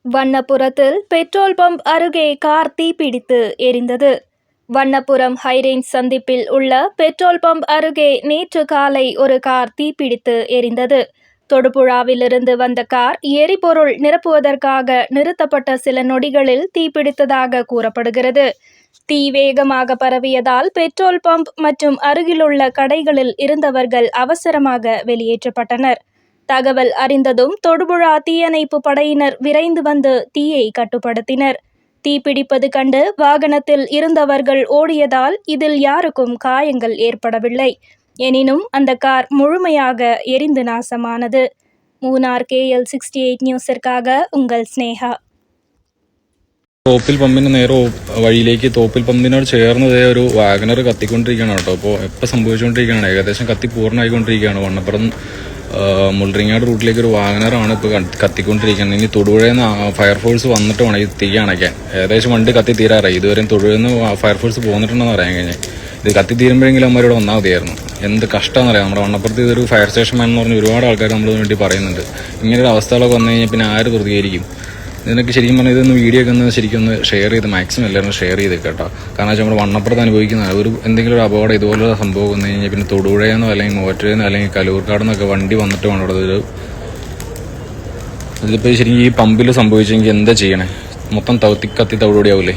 வண்ணபுரத்தில் petrol pump அருகே car தீப்பிடித்து எரிந்தது. வண்ணபுரம் ஹைரேஞ்ச் சந்திப்பில் உள்ள பெட்ரோல் பம்ப் அருகே நேற்று காலை ஒரு கார் தீப்பிடித்து எரிந்தது. தொடுபுழாவிலிருந்து வந்த கார் எரிபொருள் நிரப்புவதற்காக நிறுத்தப்பட்ட சில நொடிகளில் தீப்பிடித்ததாக கூறப்படுகிறது. தீ வேகமாக பரவியதால் பெட்ரோல் பம்ப் மற்றும் அருகிலுள்ள கடைகளில் இருந்தவர்கள் அவசரமாக வெளியேற்றப்பட்டனர். தகவல் அறிந்ததும் தொடுபுழா தீயணைப்பு படையினர் விரைந்து வந்து தீயை கட்டுப்படுத்தினர். தீப்பிடிப்பது கண்டு வாகனத்தில் இருந்தவர்கள் ஓடியதால் இதில் யாருக்கும் காயங்கள் ஏற்படவில்லை. எனினும் அந்த கார் முழுமையாக எரிந்து நாசமானது. മൂന്നാർ KL68 ന്യൂസിற்காக ഉங்கள் സ്നേഹ. തോപ്പിൽ പമ്പിന് നേരെ വഴിയിലേക്ക് തോപ്പിൽ പമ്പിനോട് ചേർന്ന് ഒരു വാഗനർ കത്തിക്കൊണ്ടിരിക്കുകയാണ് കേട്ടോ. അപ്പോൾ എപ്പോൾ സംഭവിച്ചുകൊണ്ടിരിക്കുകയാണ്, ഏകദേശം കത്തി പൂർണ്ണമായിക്കൊണ്ടിരിക്കുകയാണ്. വണ്ണപ്പുറം മുള്ളരിങ്ങാട് റൂട്ടിലേക്ക് ഒരു വാഗനറാണ് ഇപ്പോൾ കത്തിക്കൊണ്ടിരിക്കുന്നത്. ഇനി തൊടുപുഴയിൽ നിന്ന് ഫയർഫോഴ്സ് വന്നിട്ട് വേണം ഈ തീ അണയ്ക്കാൻ. ഏകദേശം വണ്ടി കത്തി തീരാറായി. ഇതുവരെയും തൊടുപുഴയിൽ നിന്ന് ഫയർഫോഴ്സ് പോന്നിട്ടുണ്ടെന്ന് പറയാൻ കഴിഞ്ഞാൽ ഇത് കത്തി തീരുമ്പോഴെങ്കിലും അമ്മയോട് വന്നാൽ മതിയായിരുന്നു. എന്ത് കഷ്ടമെന്നറിയാം. നമ്മുടെ വണ്ണപ്പുറത്ത് ഇതൊരു ഫയർ സ്റ്റേഷൻ എന്ന് പറഞ്ഞ് ഒരുപാട് ആൾക്കാർ നമ്മളിന് വേണ്ടി പറയുന്നുണ്ട്. ഇങ്ങനൊരു അവസ്ഥകളൊക്കെ വന്നു കഴിഞ്ഞാൽ പിന്നെ ആര് പ്രതികരിക്കും? ഇതിനൊക്കെ ശരിക്കും പറഞ്ഞാൽ ഇതൊന്ന് വീഡിയോ ഒക്കെ ഒന്ന് ശരിക്കും ഒന്ന് ഷെയർ ചെയ്ത് മാക്സിമം എല്ലാവരും ഷെയർ ചെയ്ത് കേട്ടോ. കാരണം വെച്ചാൽ നമ്മുടെ വണ്ണപ്പുറത്ത് അനുഭവിക്കുന്ന എന്തെങ്കിലും ഒരു അപകടം ഇതുപോലുള്ള സംഭവം വന്നു കഴിഞ്ഞാൽ പിന്നെ തൊടുപുഴയെന്നോ അല്ലെങ്കിൽ മൂവാറ്റുപുഴയെന്നോ അല്ലെങ്കിൽ കലൂർക്കാടെന്നൊക്കെ വണ്ടി വന്നിട്ട് വേണം ഇവിടെ ഇതിപ്പോൾ ശരിക്കും ഈ പമ്പിൽ സംഭവിച്ചെങ്കിൽ എന്താ ചെയ്യണേ? മൊത്തം കത്തി തവിടുകൂടിയാവൂലേ?